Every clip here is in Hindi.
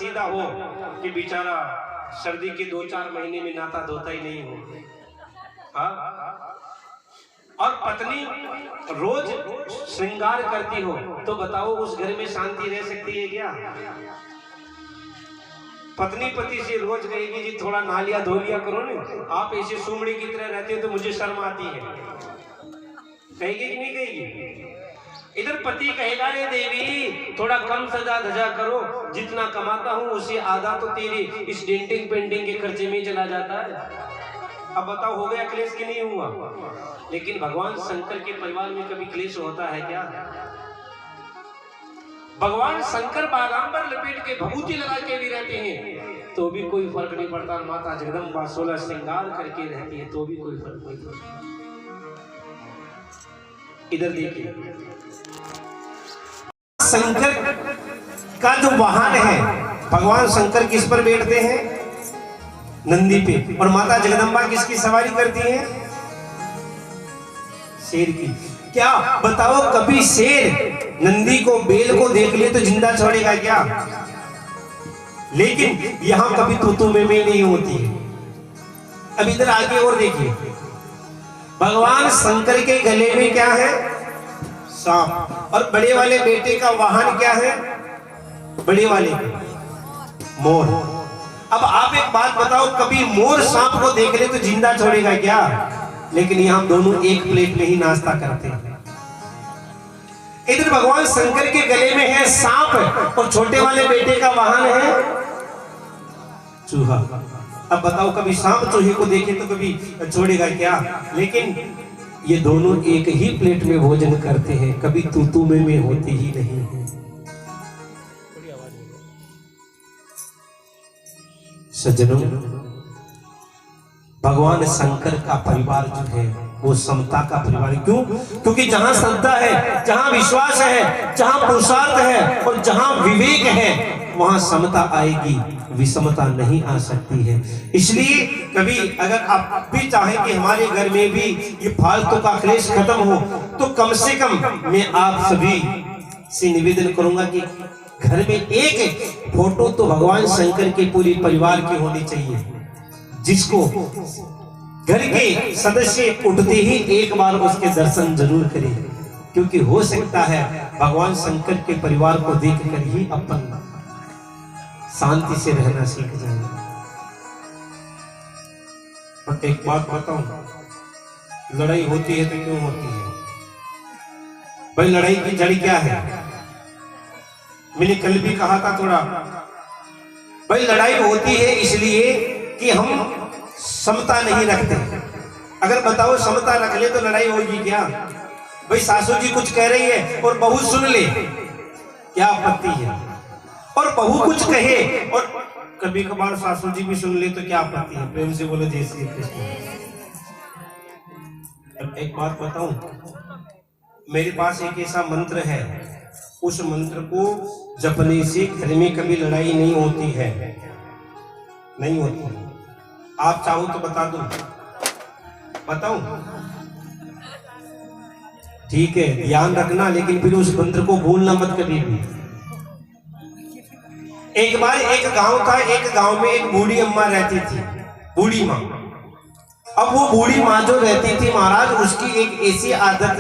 सीधा हो कि बेचारा सर्दी के 2-4 महीने में नहाता धोता ही नहीं हो। हाँ, और पत्नी रोज श्रृंगार करती हो तो बताओ उस घर में शांति रह सकती है क्या? पत्नी पति से रोज कहेगी जी थोड़ा नहा लिया धो लिया करो ना, आप ऐसे सुमड़ी की तरह रहते हो तो मुझे शर्म आती है, कहेगी कि नहीं कहेगी? इधर पति कहेगा रे देवी थोड़ा कम सजा धजा करो, जितना कमाता हूं उससे आधा तो तेरे इस डेंटिंग पेंटिंग के खर्चे में चला जाता है। अब बताओ हो गया क्लेश कि नहीं हुआ? लेकिन भगवान शंकर के परिवार में कभी क्लेश होता है क्या? भगवान शंकर बागांबर लपेट के भभूति लगा के भी रहते हैं तो भी कोई फर्क नहीं पड़ता। माता जगदम्बा 16 श्रृंगार करके रहती है तो भी कोई फर्क नहीं पड़ता। इधर देखिए, शंकर का जो वाहन है, भगवान शंकर किस पर बैठते हैं? नंदी पे। और माता जगदम्बा किसकी सवारी करती है? शेर की। क्या बताओ कभी शेर नंदी को बेल को देख ले तो जिंदा छोड़ेगा क्या? लेकिन यहां कभी तू में नहीं होती है। अब इधर आगे और देखिए, भगवान शंकर के गले में क्या है? सांप। और बड़े वाले बेटे का वाहन क्या है? बड़े वाले मोर। अब आप एक बात बताओ, कभी मोर सांप को देख ले तो जिंदा छोड़ेगा क्या? लेकिन यहां दोनों एक प्लेट में ही नाश्ता करते हैं। इधर भगवान शंकर के गले में है सांप और छोटे वाले बेटे का वाहन है चूहा। अब बताओ कभी सांप चूहे को देखे तो कभी छोड़ेगा क्या? लेकिन ये दोनों एक ही प्लेट में भोजन करते हैं, कभी तू में होती ही नहीं है। सज्जनों, भगवान शंकर का परिवार जो है वो समता का परिवार। क्यों? क्योंकि जहां श्रद्धा है, जहां विश्वास है, जहां पुरुषार्थ है और जहां विवेक है वहां समता आएगी, विषमता नहीं आ सकती है। इसलिए कभी अगर आप भी चाहें कि हमारे घर में भी ये फालतू का क्लेश खत्म हो तो कम से कम मैं आप सभी से निवेदन करूंगा कि घर में एक फोटो तो भगवान शंकर के पूरे परिवार की होनी चाहिए, जिसको घर के सदस्य उठते ही एक बार उसके दर्शन जरूर करें। क्योंकि हो सकता है भगवान शंकर के परिवार को देखकर ही अपन शांति से रहना सीख जाएंगे। और एक बात बताऊं, लड़ाई होती है तो क्यों होती है भाई? लड़ाई की जड़ क्या है? मैंने कल भी कहा था थोड़ा, भाई लड़ाई होती है इसलिए कि हम समता नहीं रखते। अगर बताओ समता रख ले तो लड़ाई होगी क्या? भाई सासू जी कुछ कह रही है और बहू सुन ले, क्या आपत्ति है? और बहू कुछ कहे और कभी कभार सासू जी भी सुन ले तो क्या आपत्ति है? प्रेम से बोलो जय श्री कृष्ण। एक बात बताऊं, मेरे पास एक ऐसा मंत्र है, उस मंत्र को जपने से घर में कभी लड़ाई नहीं होती है, नहीं होती। आप चाहो तो बता दूं? बताऊं? ठीक है, ध्यान रखना, लेकिन फिर उस मंत्र को भूलना मत कभी भी। एक बार एक गांव था, एक गांव में एक बूढ़ी अम्मा रहती थी, बूढ़ी माँ। अब वो बूढ़ी माँ जो रहती थी महाराज, उसकी एक ऐसी आदत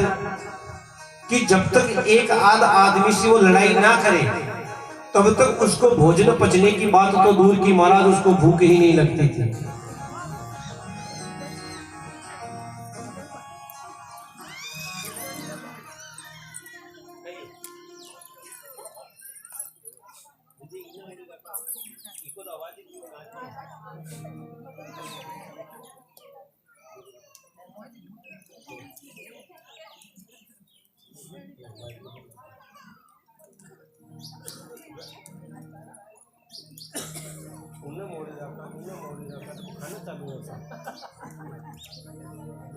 कि जब तक एक आध आदमी से वो लड़ाई ना करे तब तक उसको भोजन पचने की बात तो दूर की महाराज, उसको भूख ही नहीं लगती थी।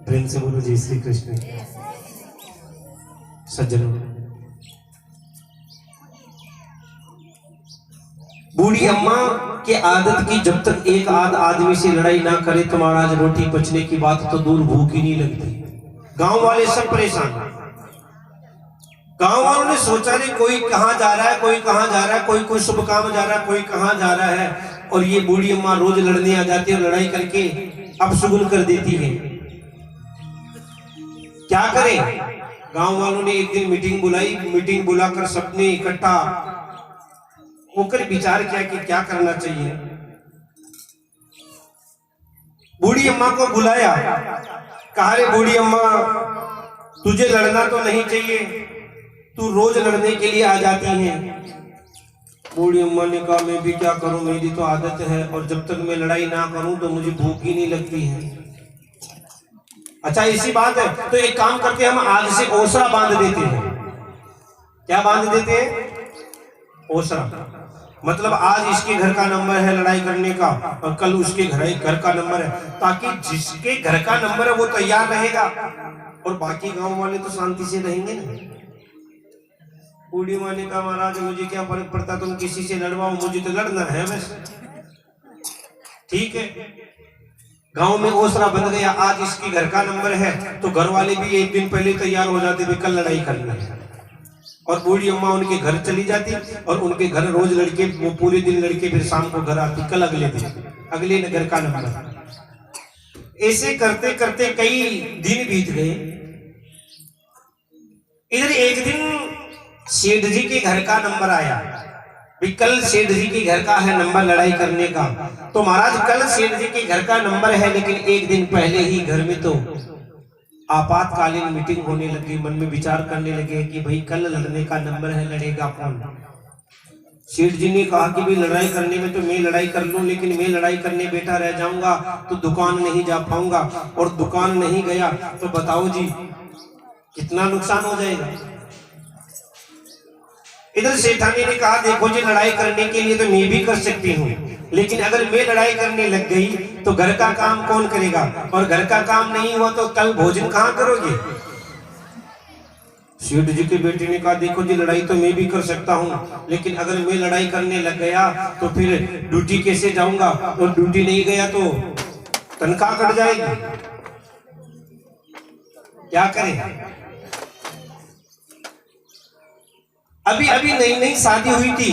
प्रेम से बोलो जय श्री कृष्ण। सज्जनों, बूढ़ी अम्मा के आदत की जब तक एक आध आदमी से लड़ाई ना करे तो महाराज रोटी पचने की बात तो दूर, भूख ही नहीं लगती। गांव वाले सब परेशान। गांव वालों ने सोचा नहीं कोई कहाँ जा रहा है, कोई कहाँ जा रहा है, कोई कोई शुभ काम जा रहा है, कोई कहाँ जा रहा है। और ये बूढ़ी अम्मा रोज लड़ने आ जाती है और लड़ाई करके अपशगुन कर देती है। क्या करें? गांव वालों ने एक दिन मीटिंग बुलाई। मीटिंग बुलाकर सबने इकट्ठा होकर विचार किया कि क्या करना चाहिए। बूढ़ी अम्मा को बुलाया, कहा रे बूढ़ी अम्मा, तुझे लड़ना तो नहीं चाहिए, तू रोज लड़ने के लिए आ जाती है। बूढ़ी अम्मा ने कहा मैं भी क्या करूं, मेरी तो आदत है और जब तक मैं लड़ाई ना करूं तो मुझे भूख ही नहीं लगती है। अच्छा इसी बात है, तो एक काम करते हैं, हम आज से ओसरा बांध देते हैं। क्या बांध देते हैं? ओसरा। मतलब आज इसके घर का नंबर है लड़ाई करने का और कल उसके घर का नंबर है, ताकि जिसके घर का नंबर है वो तैयार रहेगा और बाकी गांव वाले तो शांति से रहेंगे ना। बूढ़ी माँ ने कहा महाराज मुझे क्या फर्क पड़ता, तुम किसी से लड़वाओ, मुझे तो लड़ना है बस। ठीक है, गांव में ओसरा बन गया। आज इसके घर का नंबर है तो घर वाले भी एक दिन पहले तैयार हो जाते, कल लड़ाई करनी है। और बूढ़ी अम्मा उनके घर चली जाती और उनके घर रोज लड़के, वो पूरे दिन लड़के फिर शाम को घर आती, कल अगले दिन अगले घर का नंबर। ऐसे करते करते कई दिन बीत गए। इधर एक दिन सेठ जी के घर का नंबर आया, कल सेठ जी के घर का है नंबर लड़ाई करने का। तो महाराज कल सेठ जी के घर का नंबर है, लेकिन एक दिन पहले ही घर में तो आपातकालीन मीटिंग होने लगी। मन में विचार करने लगे कि भाई कल लड़ने का नंबर है, लड़ेगा कौन? सेठ जी ने कहा कि भाई लड़ाई करने में तो मैं लड़ाई कर लूं, लेकिन मैं लड़ाई करने बैठा रह जाऊंगा तो दुकान नहीं जा पाऊंगा, और दुकान नहीं गया तो बताओ जी कितना नुकसान हो जाएगा। इधर सेठानी ने कहा देखो जी लड़ाई करने के लिए तो मैं भी कर सकती हूँ, लेकिन अगर मैं लड़ाई करने लग गई तो घर का काम कौन करेगा, और घर का काम नहीं हुआ तो कल भोजन कहाँ करोगे? सेठ जी के बेटे ने कहा देखो जी लड़ाई तो मैं भी कर सकता हूँ, लेकिन अगर मैं लड़ाई करने लग गया तो फिर ड्यूटी कैसे जाऊंगा, और ड्यूटी नहीं गया तो तनख्वाह कट जाएगी, क्या करें? अभी अभी नई नई शादी हुई थी,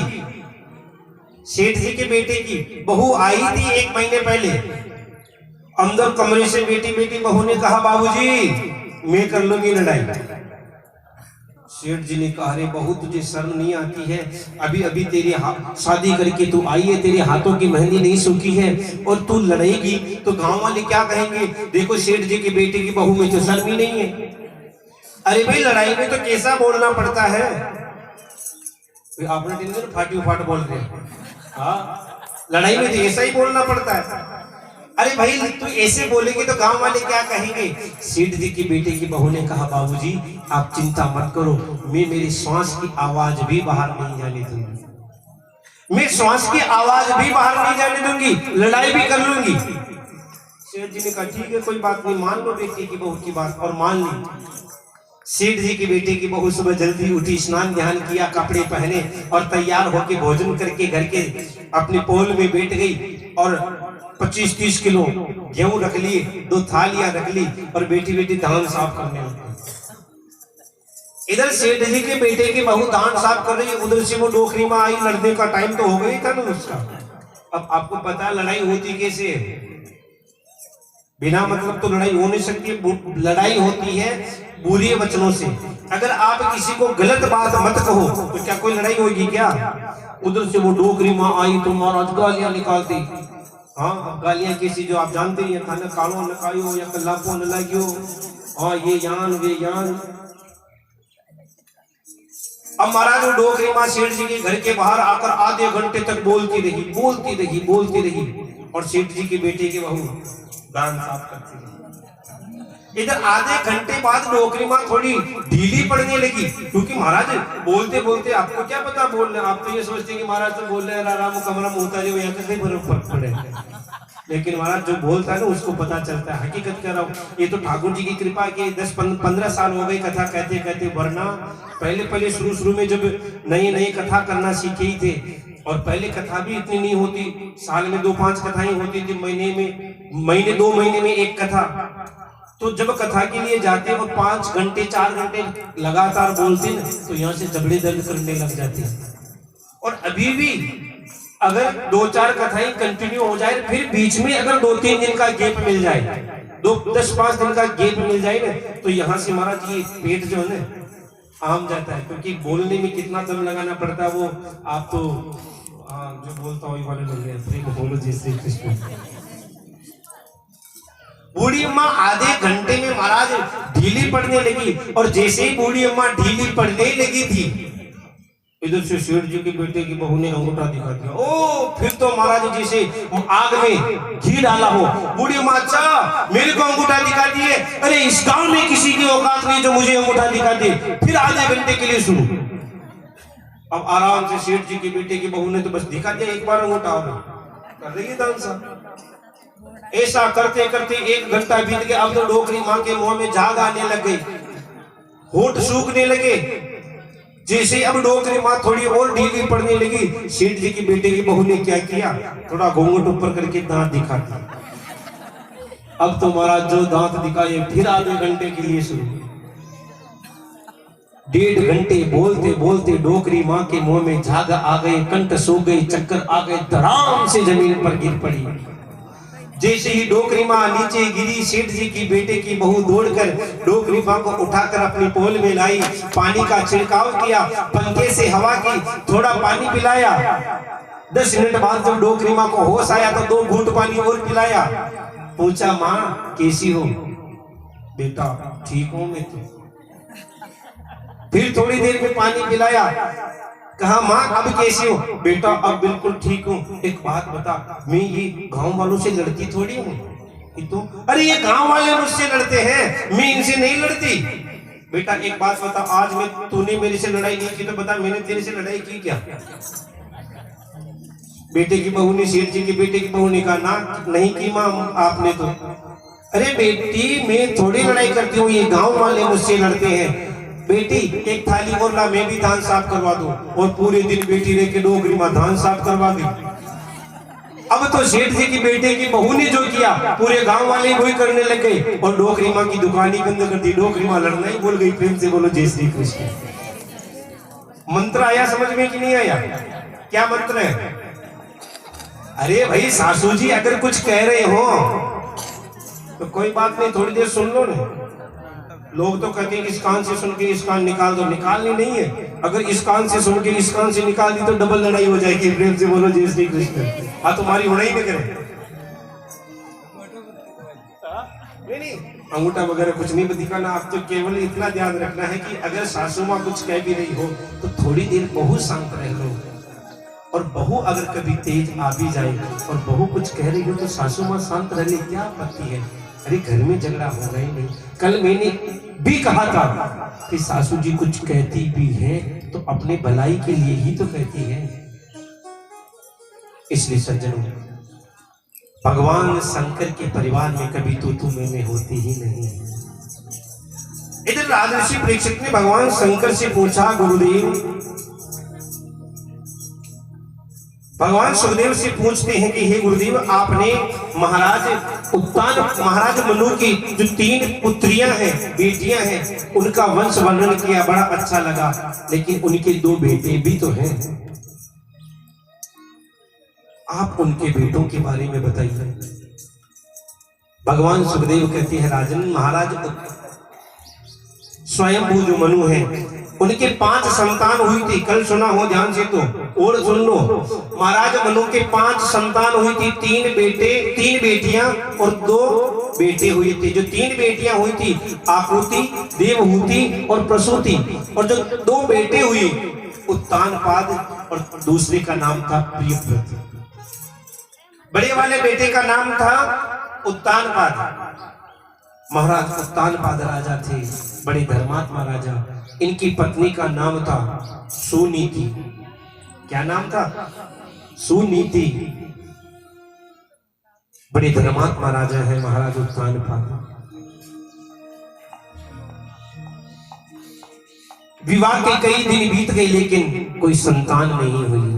सेठ जी के बेटे की बहू आई थी 1 महीने पहले। अंदर कमरे से बेटी बहू ने कहा बाबूजी मैं कर लूंगी लड़ाई। सेठ जी ने कहा अरे बहू तुझे शर्म नहीं आती है, अभी अभी तेरी शादी करके तू आई है, तेरे हाथों की मेहंदी नहीं सूखी है और तू लड़ेगी तो गांव वाले क्या कहेंगे? देखो सेठ जी के बेटे की बहू में तो शर्म ही नहीं है। अरे भाई लड़ाई में तो कैसा बोलना पड़ता है, आपने टेंशन फाटी फाट बोल रहे हैं। हाँ लड़ाई में तो ऐसा ही बोलना पड़ता है। अरे भाई तू ऐसे बोलेंगे तो गांव वाले क्या कहेंगे? सेठ जी की बेटे की बहू ने कहा बाबूजी आप चिंता मत करो, मैं मेरी श्वास की आवाज भी बाहर नहीं जाने दूंगी, मैं श्वास की आवाज भी बाहर नहीं जाने दूंगी, लड़ाई भी कर लूंगी। सेठ जी ने कहा ठीक है कोई बात नहीं, मान लो बेटी की बहू की बात, और मान ली। सेठ जी की बेटे की बहू सुबह जल्दी उठी, स्नान ध्यान किया, कपड़े पहने और तैयार होके भोजन करके घर के अपने पोल में बैठ गई और 25-30 किलो गेहूं रख लिए, 2 थालियां रख ली और बेटी बेटी धान साफ करने लगी। इधर सेठ जी के बेटे की बहू धान साफ कर रही है, उधर से वो डोकरी में आई। लड़ने का टाइम तो हो गई था ना उसका। अब आपको पता लड़ाई होती कैसे है, बिना मतलब तो लड़ाई हो नहीं सकती। लड़ाई होती है बुरे वचनों से। अगर आप किसी को गलत बात मत कहो तो क्या कोई लड़ाई होगी क्या? उधर से वो डोकरी माँ आई तो महाराज गालियां निकालती। हाँ गालियां कैसी जो आप जानते ही हैं, खाना कालो न खायो या कल्लापो न लागियो, हाँ ये यान वे यान। अब महाराज वो डोकरी माँ सेठ जी के घर के बाहर आकर आधे घंटे तक बोलती रही और सेठ जी के बेटे की बहू दान साफ करती रही। इधर आधे घंटे बाद डोकरी माँ थोड़ी ढीली पड़ने लगी, क्योंकि महाराज बोलते बोलते आपको क्या पता बोल रहे, आप तो ये सोचते हैं कि महाराज तो बोल रहे हैं आराम कमरा में उतारे हुए, यहाँ कहीं फर्क पड़ेगा। लेकिन महाराज जो बोलता है ना उसको पता चलता है। हकीकत कह रहा हूँ, ये तो ठाकुर जी की कृपा के 10-15 साल हो गए कथा कहते कहते, वरना पहले शुरू में जब नई कथा करना सीखे ही थे, और पहले कथा भी इतनी नहीं होती, साल में 2-5 कथाएं होती थी, महीने 2 महीने में एक कथा। तो जब कथा के लिए जाते और 5 घंटे 4 घंटे लगातार बोलते ना, तो यहाँ से जबड़े दर्द करने लग जाते हैं। और अभी भी अगर 2-4 कथाएं कंटिन्यू हो जाए, फिर बीच में अगर 2-3 दिन का गैप मिल जाए, 10-5 दिन का गैप मिल जाए ना, तो यहाँ से महाराज ये पेट जो है ना आम जाता है, क्योंकि बोलने में कितना दम लगाना पड़ता है वो आप तो जो बोलता हूँ वाले लोग हैं, बोलो जय श्री कृष्ण। बूढ़ी अम्मा आधे घंटे में महाराज ढीली पड़ने लगी, और जैसे ही बूढ़ी अम्मा ढीली पड़ने लगी थी, इधर से सेठ जी के बेटे की बहू ने अंगूठा दिखा दिया। ओ फिर तो महाराज जैसे आग में घी डाला हो। बूढ़ी अम्मा, अच्छा मेरे को अंगूठा दिखा दिए, अरे इस गांव में किसी की औकात नहीं जो मुझे अंगूठा दिखा दे, फिर आधे घंटे के लिए सुनो। अब आराम से सेठ जी के बेटे की बहू ने तो बस दिखा दिया एक बार अंगूठा, और कर देगी दान साहब। ऐसा करते करते 1 घंटा बीत गया। अब तो डोकरी माँ के मुंह में झाग आने लग गई, होठ सूखने लगे। जैसे अब डोकरी माँ थोड़ी और ढीली पड़ने लगी, सेठ जी की बेटे की बहू ने क्या किया, थोड़ा घूंघट ऊपर करके दांत दिखा दिया। अब तो महाराज जो दांत दिखाए फिर आधे घंटे के लिए शुरू। 1.5 घंटे बोलते बोलते डोकरी माँ के मुंह में झाग आ गए, कंठ सूख गई, चक्कर आ गए, धड़ाम से जमीन पर गिर पड़ी। जैसे ही डोकरी माँ नीचे गिरी, सेठ जी की बेटे की बहू दौड़कर डोकरी माँ को उठाकर अपनी पोल में लाई, पानी का छिड़काव किया, पंखे से हवा की, थोड़ा पानी पिलाया। 10 मिनट बाद जब डोकरी माँ को होश आया तो 2 घूंट पानी और पिलाया। पूछा, माँ कैसी हो? बेटा ठीक हूं मैं तो। फिर थोड़ी देर में पानी पिलाया, कहा माँ अब कैसी हो? बेटा अब बिल्कुल ठीक हूँ। एक बात बता, मैं ये गांव वालों से लड़ती थोड़ी हूँ। तो अरे ये गांव वाले मुझसे लड़ते हैं, मैं इनसे नहीं लड़ती। बेटा एक बात बता, आज में तूने मेरे से लड़ाई नहीं की तो बता मैंने तेरे से लड़ाई की क्या? बेटे की बहू ने, सेठ जी के बेटे की बहू ने कहा, ना नहीं की माँ आपने तो। अरे बेटी मैं थोड़ी लड़ाई करती हूँ, ये गाँव वाले मुझसे लड़ते हैं। बेटी एक थाली और ला, मैं भी धान साफ करवा दूं। और पूरे दिन बेटी रह के डोकरी माँ धान साफ करवा दी। अब तो सेठ जी की बेटे की बहू ने जो किया, पूरे गांव वाले वही करने लग गए, और डोकरी माँ की दुकान ही बंद कर दी। डोकरी माँ लड़ना ही भूल गई। प्रेम से बोलो जय श्री कृष्ण। मंत्र आया समझ में कि नहीं आया? क्या मंत्र है? अरे भाई सासू जी अगर कुछ कह रहे हो तो कोई बात नहीं, थोड़ी देर सुन लो ना। लोग तो कहते हैं इस कान से सुन के इस कान निकाल दो, निकालनी नहीं है। अगर इस कान से सुन के इस कान से निकाल दी तो डबल लड़ाई हो जाएगी। प्रेम से बोलो जय श्री कृष्ण। हाँ तुम्हारी होना ही नहीं करे। नहीं अंगूठा वगैरह कुछ नहीं दिखाना, आप तो केवल इतना ध्यान रखना है कि अगर सासू माँ कुछ कह भी रही हो तो थोड़ी देर बहू शांत रह लो। और बहू अगर कभी तेज आ भी जाए और बहू कुछ कह रही हो तो सासू माँ शांत रहने क्या आपत्ति है? अरे घर में झगड़ा होगा ही नहीं। कल मैंने भी कहा था कि सासू जी कुछ कहती भी है तो अपने भलाई के लिए ही तो कहती है। इसलिए सज्जनों, भगवान शंकर के परिवार में कभी तू मैं होती ही नहीं। इधर राजर्षि परीक्षित ने भगवान शंकर से पूछा, गुरुदेव, भगवान सुखदेव से पूछते हैं कि हे गुरुदेव, आपने महाराज उत्तान, महाराज मनु की जो 3 पुत्रियां हैं, बेटियां हैं, उनका वंश वर्णन किया, बड़ा अच्छा लगा, लेकिन उनके 2 बेटे भी तो हैं। आप उनके बेटों के बारे में बताइए। भगवान सुखदेव कहते हैं, राजन, महाराज स्वयंभू जो मनु है उनके 5 संतान हुई थी। कल सुना हो ध्यान से तो और सुन लो। महाराज मनु के 5 संतान हुई थी, 3 बेटे, 3 बेटियां और 2 बेटे हुए थे। जो 3 बेटियां हुई थी आकृति, देवहूति और प्रसूति, और जो 2 बेटे हुए उत्तानपाद और दूसरे का नाम था प्रियव्रत। बड़े वाले बेटे का नाम था उत्तानपाद। महाराज उत्तानपाद राजा थे, बड़े धर्मात्मा राजा। इनकी पत्नी का नाम था सुनीति। क्या नाम था? सुनीति। बड़े धर्मात्मा राजा है महाराज उत्तानपाद। विवाह के कई दिन बीत गए लेकिन कोई संतान नहीं हुई।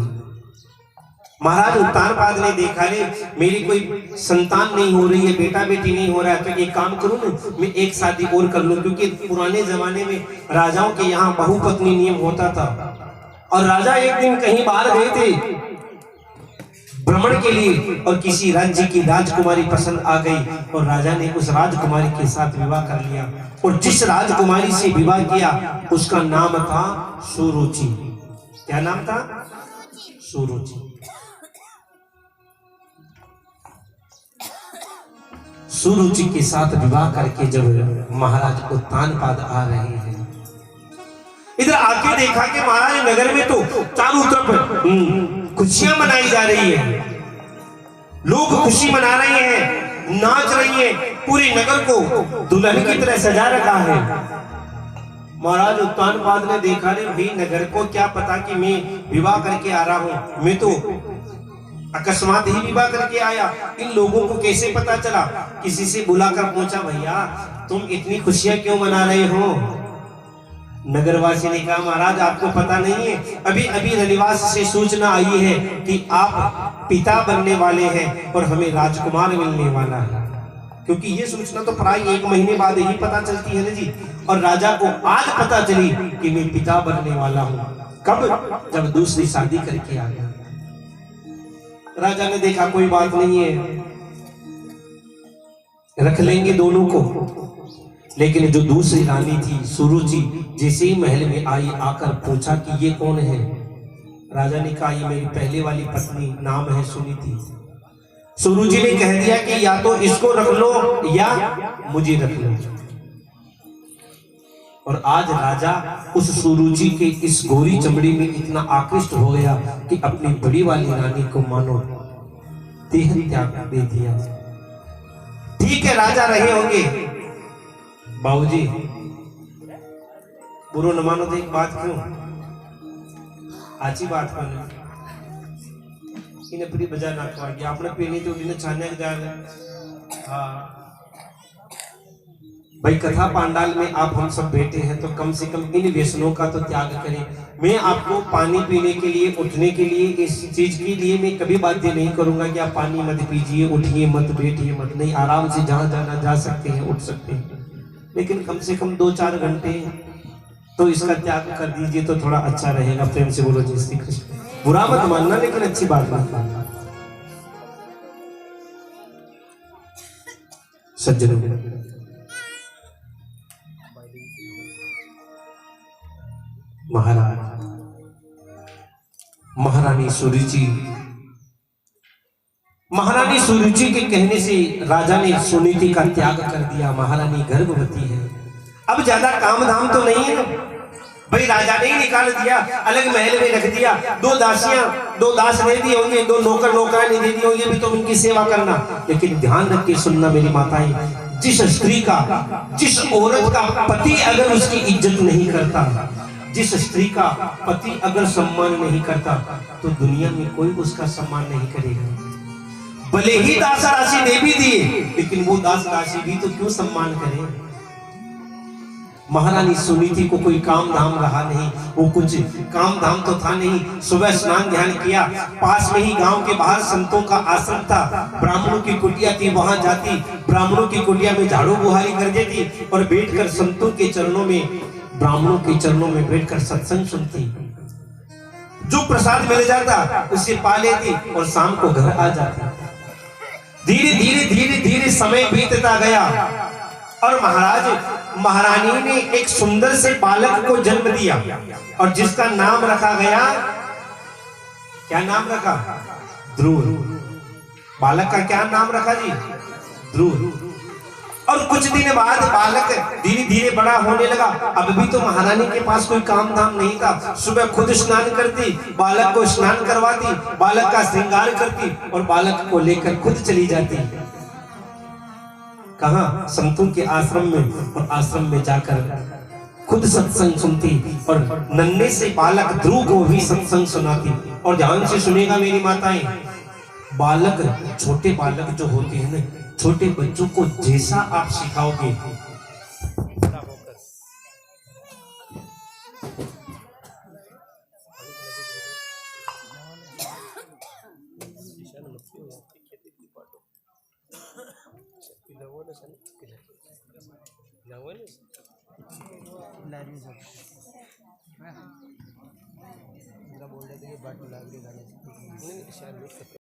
महाराज उत्तानपाद ने देखा, रे मेरी कोई संतान नहीं हो रही है, बेटा बेटी नहीं हो रहा है, तो एक काम करूं ना, मैं एक शादी और कर लूं। क्योंकि पुराने जमाने में राजाओं के यहाँ बहुपत्नी नियम होता था। और राजा एक दिन कहीं बाहर गए थे भ्रमण के लिए, और किसी राज्य की राजकुमारी पसंद आ गई, और राजा ने उस राजकुमारी के साथ विवाह कर लिया। और जिस राजकुमारी से विवाह किया उसका नाम था सुरुचि। क्या नाम था? सुरुचि। सुरुचि के साथ विवाह करके जब महाराज उत्तानपाद आ रहे हैं, इधर आके देखा कि महाराज नगर में तो चारों तरफ खुशियां मनाई जा रही है, लोग खुशी मना रहे हैं, नाच रही है, पूरे नगर को दुल्हन की तरह सजा रखा है। महाराज उत्तानपाद ने देखा, रे भाई नगर को क्या पता कि मैं विवाह करके आ रहा हूं, मैं तो अकस्मात ही विवाह करके आया, इन लोगों को कैसे पता चला? किसी से बुलाकर पूछा, भैया तुम इतनी खुशियां क्यों मना रहे हो? नगरवासी ने कहा, महाराज आपको पता नहीं है, अभी अभी रनिवास से सूचना आई है कि आप पिता बनने वाले हैं और हमें राजकुमार मिलने वाला है। क्योंकि ये सूचना तो प्राय 1 महीने बाद ही पता चलती है ना जी। और राजा को आज पता चली कि मैं पिता बनने वाला हूं। कब? जब दूसरी शादी करके आ गया। राजा ने देखा कोई बात नहीं है, रख लेंगे दोनों को। लेकिन जो दूसरी रानी थी सुरुचि, जैसे ही महल में आई, आकर पूछा कि ये कौन है? राजा ने कहा, ये मेरी पहले वाली पत्नी, नाम है सुनीति। सुरुचि ने कह दिया कि या तो इसको रख लो या मुझे रख लो। और आज राजा उस सुरुचि के इस गोरी चमड़ी में इतना आकृष्ट हो गया कि अपनी बड़ी वाली रानी को मानो देह त्याग दे दिया। ठीक है, राजा रहे होंगे, बाबूजी बुरो न मानो तो एक बात क्यों आची बात मानो इन्हें पूरी बजा नाखवा गया आपने पीनी तो उन्हें छाने जा हाँ भाई, कथा पांडाल में आप हम सब बैठे हैं तो कम से कम इन व्यसनों का तो त्याग करें। मैं आपको पानी पीने के लिए, उठने के लिए, इस चीज के लिए मैं कभी बाध्य नहीं करूंगा कि आप पानी मत पीजिए, उठिए मत, बैठिए मत, नहीं, आराम से जहां जाना जा सकते हैं, उठ सकते हैं। लेकिन कम से कम 2-4 घंटे तो इसका त्याग कर दीजिए तो थोड़ा अच्छा रहेगा। प्रेम से बोलो जय श्री कृष्ण। बुरा मत मानना, लेकिन अच्छी बात मत मानना। सज्जनों, महाराज महारानी सुरुचि के कहने से राजा ने सुनीति का त्याग कर दिया। महारानी गर्भवती है। अब ज्यादा काम धाम तो नहीं है भाई, राजा ने ही निकाल दिया, अलग महल में रख दिया, 2 दासियां, 2 दास दे दिए होंगे, 2 नौकर नौकरानी दे दिए होंगे, भी तो उनकी सेवा करना। लेकिन ध्यान रख के सुनना मेरी माताएं, जिस स्त्री का, जिस औरत का पति अगर उसकी इज्जत नहीं करता, जिस स्त्री का पति अगर सम्मान नहीं करता, तो दुनिया में कोई उसका सम्मान नहीं करेगा। भले ही दास राशि दे भी दिए, लेकिन वो दास राशि भी तो क्यों सम्मान करे। महारानी सुनीति को कोई काम धाम रहा नहीं, वो कुछ काम धाम तो था नहीं। सुबह स्नान ध्यान किया, पास में ही गांव के बाहर संतों का आश्रम था, ब्राह्मणों की कुटिया थी, वहां जाती, ब्राह्मणों की कुटिया में झाड़ू बुहारी कर देती और बैठकर संतों के चरणों में, ब्राह्मणों के चरणों में बैठकर सत्संग सुनती। जो प्रसाद मिल जाता उसे पा लेती और शाम को घर आ जाती। धीरे धीरे धीरे धीरे समय बीतता गया और महारानी ने एक सुंदर से बालक को जन्म दिया और जिसका नाम रखा गया, क्या नाम रखा? ध्रुव। बालक का क्या नाम रखा जी? ध्रुव। और कुछ दिन बाद बालक धीरे धीरे बड़ा होने लगा। अब भी तो महारानी के पास कोई काम धाम नहीं था। सुबह खुद स्नान करती, बालक को स्नान करवाती, बालक का श्रृंगार करती और बालक को लेकर खुद चली जाती। कहाँ? संतों के आश्रम में। और आश्रम में जाकर खुद सत्संग सुनती और नन्हे से बालक ध्रुव को भी सत्संग सुनाती। और ध्यान से सुनेगा मेरी माताएं, बालक, छोटे बालक जो होते हैं ना, छोटे बच्चों को जैसा आप सिखाओगे, बोल रहे थे कि बट लग रही गाने